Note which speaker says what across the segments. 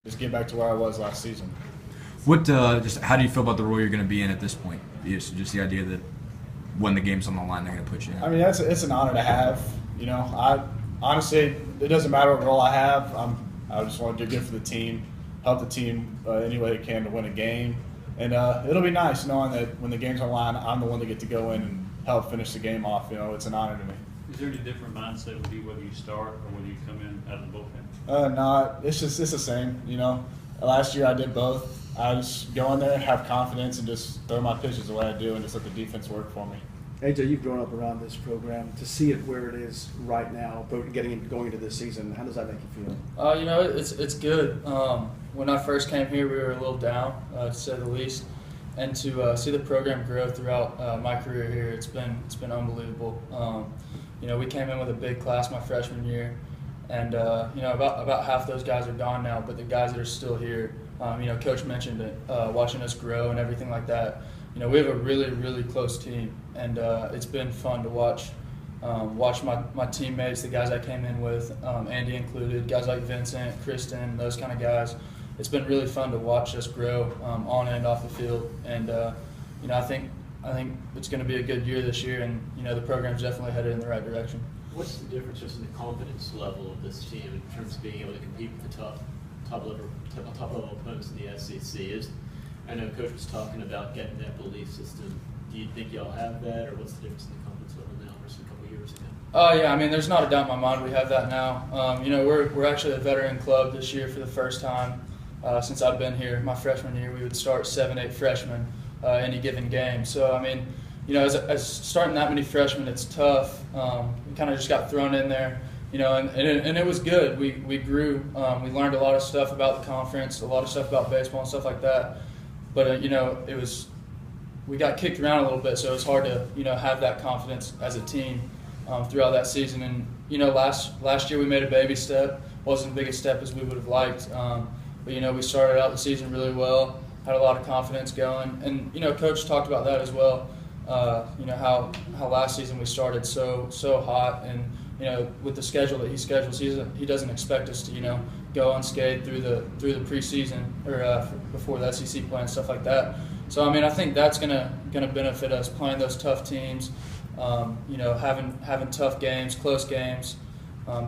Speaker 1: just get back to where I was last season.
Speaker 2: What just how do you feel about the role you're going to be in at this point? Just the idea that when the game's on the line, they're going to put you in.
Speaker 1: I mean, it's an honor to have. You know, I honestly, it doesn't matter what role I have. I just want to do good for the team, help the team any way I can to win a game, and it'll be nice knowing that when the game's on the line, I'm the one to get to go in and help finish the game off. You know, it's an honor to me.
Speaker 3: Is there any different mindset with you whether you start or whether you come in out of the bullpen?
Speaker 1: No, it's the same. You know, last year I did both. I just go in there, have confidence, and just throw my pitches the way I do, and just let the defense work for me.
Speaker 4: AJ, you've grown up around this program. To see it where it is right now, going into this season, how does that make you feel?
Speaker 5: You know, it's good. When I first came here, we were a little down, to say the least, and to see the program grow throughout my career here, it's been unbelievable. You know, we came in with a big class my freshman year, and you know, about half those guys are gone now, but the guys that are still here, you know, Coach mentioned it, watching us grow and everything like that. You know, we have a really, really close team, and it's been fun to watch my teammates, the guys I came in with, Andy included, guys like Vincent, Kristen, those kind of guys. It's been really fun to watch us grow on and off the field, and you know, I think it's going to be a good year this year, and you know, the program's definitely headed in the right direction.
Speaker 6: What's the difference just in the confidence level of this team in terms of being able to compete with the top level opponents in the SEC? I know Coach was talking about getting that belief system. Do you think y'all have that, or what's the difference in the confidence level now versus a couple of years ago?
Speaker 5: Yeah, I mean, there's not a doubt in my mind we have that now. You know, we're actually a veteran club this year for the first time since I've been here. My freshman year, we would start 7-8 freshmen any given game. So, I mean, you know, as starting that many freshmen, it's tough. We kind of just got thrown in there, you know, and it was good. We grew. We learned a lot of stuff about the conference, a lot of stuff about baseball and stuff like that. But, you know, we got kicked around a little bit, so it's hard to, you know, have that confidence as a team throughout that season. And, you know, last year we made a baby step. Wasn't the biggest step as we would have liked. But, you know, we started out the season really well, had a lot of confidence going. And, you know, Coach talked about that as well. You know, how last season we started so hot, and, you know, with the schedule that he schedules, he doesn't expect us to, you know, go unscathed through the preseason or before the SEC play and stuff like that. So, I mean, I think that's gonna benefit us playing those tough teams, you know, having tough games, close games,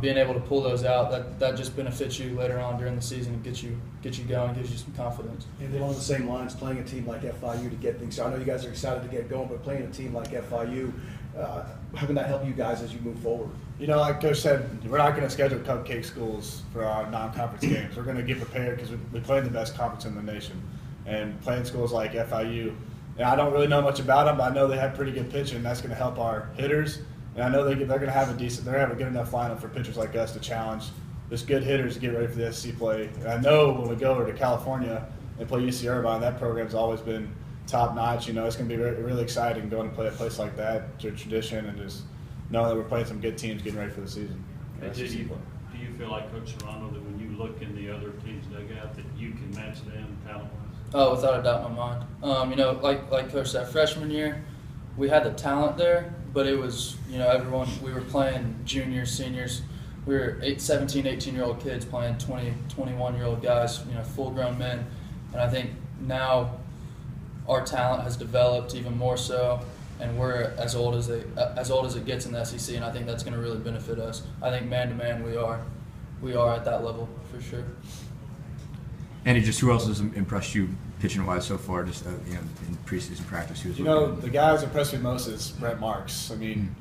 Speaker 5: being able to pull those out. That just benefits you later on during the season and gets you going, gives you some confidence.
Speaker 4: And then along the same lines, playing a team like FIU to get things. I know you guys are excited to get going, but playing a team like FIU, how can that help you guys as you move forward?
Speaker 1: You know, like Coach said, we're not going to schedule cupcake schools for our non-conference games. We're going to get prepared because we play in the best conference in the nation. And playing schools like FIU, and I don't really know much about them, but I know they have pretty good pitching, and that's going to help our hitters. And I know they're going to have a good enough lineup for pitchers like us to challenge just good hitters to get ready for the SEC play. And I know when we go over to California and play UC Irvine, that program's always been top-notch. You know, it's going to be really exciting going to play a place like that, to a tradition, and just knowing that we're playing some good teams getting ready for the season.
Speaker 3: Hey, do you feel like, Coach Serrano, that when you look in the other teams' dugout that you can match them talent-wise?
Speaker 5: Oh, without a doubt in my mind. You know, like Coach said, freshman year, we had the talent there, but it was, you know, we were playing juniors, seniors. We were 17, 18-year-old kids playing 20, 21-year-old guys, you know, full-grown men. And I think now our talent has developed even more so, and we're as old as it gets in the SEC, and I think that's going to really benefit us. I think man-to-man we are at that level for sure.
Speaker 2: Andy, just who else has impressed you pitching-wise so far, just you know, in preseason practice?
Speaker 1: You know, the guy who's impressed me most is Brett Marks. I mean,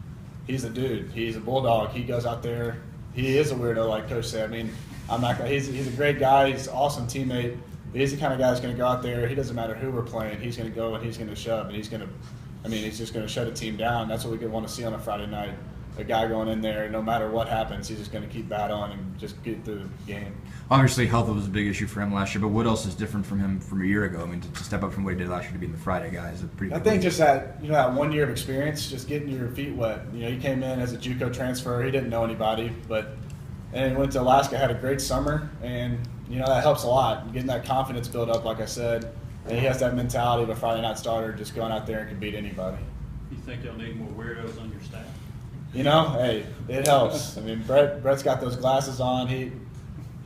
Speaker 1: he's a dude. He's a bulldog. He goes out there. He is a weirdo, like Coach said. I mean, he's a great guy. He's an awesome teammate. But he's the kind of guy that's going to go out there. He doesn't matter who we're playing. He's going to go and he's going to shove, and he's just going to shut a team down. That's what we want to see on a Friday night. A guy going in there, no matter what happens, he's just going to keep bat on and just get through the game.
Speaker 2: Obviously, health was a big issue for him last year, but what else is different from him from a year ago? I mean, to step up from what he did last year to being the Friday guy is a pretty.
Speaker 1: I think just that, you know, that 1 year of experience, just getting your feet wet. You know, he came in as a JUCO transfer. He didn't know anybody, and he went to Alaska, had a great summer, and you know that helps a lot. Getting that confidence built up, like I said, and he has that mentality of a Friday night starter, just going out there and can beat anybody.
Speaker 3: You think you'll need more weirdos on your staff?
Speaker 1: You know, hey, it helps. I mean, Brett's got those glasses on.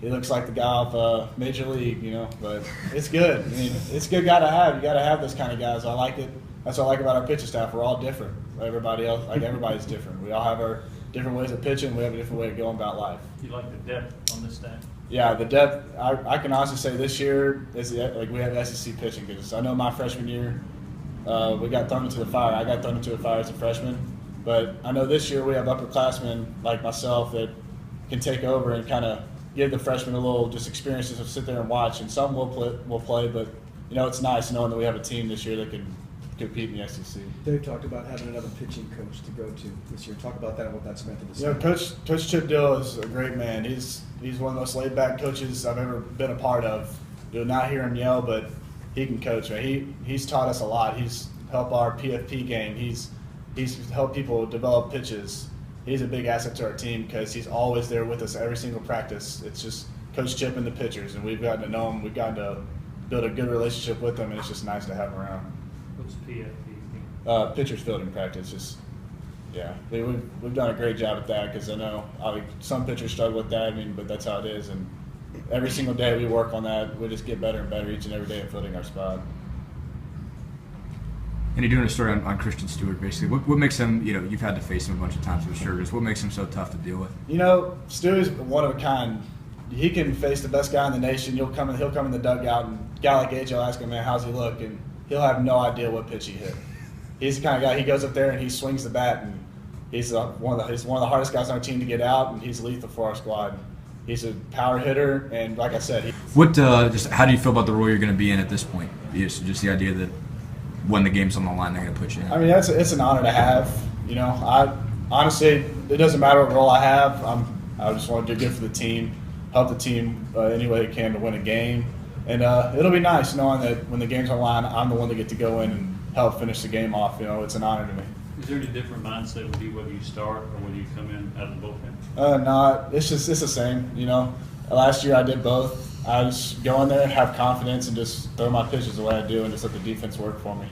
Speaker 1: he looks like the guy off Major League, you know. But it's good. I mean, it's a good guy to have. You got to have those kind of guys. I like it. That's what I like about our pitching staff. We're all different. Everybody else, like everybody's different. We all have our different ways of pitching. We have a different way of going about life.
Speaker 3: You like the depth on this staff?
Speaker 1: Yeah, the depth. I can honestly say this year is like we have SEC pitching because I know my freshman year we got thrown into the fire. I got thrown into the fire as a freshman, but I know this year we have upperclassmen like myself that can take over and kind of give the freshmen a little just experiences to sit there and watch. And some will play, but you know it's nice knowing that we have a team this year that can compete in the SEC.
Speaker 4: Dave talked about having another pitching coach to go to this year. Talk about that and what that's meant to the
Speaker 1: You know, Coach Chip Dill is a great man. He's one of the most laid back coaches I've ever been a part of. You'll not hear him yell, but he can coach. Man. He's taught us a lot. He's helped our PFP game. He's helped people develop pitches. He's a big asset to our team because he's always there with us every single practice. It's just Coach Chip and the pitchers, and we've gotten to know him. We've gotten to build a good relationship with them, and it's just nice to have him around.
Speaker 3: What's PFP?
Speaker 1: Pitchers fielding practice. Just yeah, we've done a great job at that because I know some pitchers struggle with that. I mean, but that's how it is, and every single day we work on that. We just get better and better each and every day at fielding our spot.
Speaker 2: And you're doing a story on Christian Stewart, basically. What makes him, you know, you've had to face him a bunch of times for sure. Just what makes him so tough to deal with?
Speaker 1: You know, Stew's one of a kind. He can face the best guy in the nation. He'll come in the dugout, and a guy like AJ will ask him, man, how's he look? And he'll have no idea what pitch he hit. He's the kind of guy, he goes up there and he swings the bat, and he's one of the hardest guys on our team to get out, and he's lethal for our squad. He's a power hitter, and like I said,
Speaker 2: just how do you feel about the role you're going to be in at this point? Just the idea that when the game's on the line, they're going to put you in.
Speaker 1: I mean, it's an honor to have. You know, I honestly, it doesn't matter what role I have. I just want to do good for the team, help the team any way I can to win a game, and it'll be nice knowing that when the game's on the line, I'm the one that get to go in and help finish the game off. You know, it's an honor to me.
Speaker 3: Is there any different mindset with you whether you start or whether you come in out of the bullpen?
Speaker 1: No, it's the same. You know, last year I did both. I just go in there, have confidence, and just throw my pitches the way I do, and just let the defense work for me.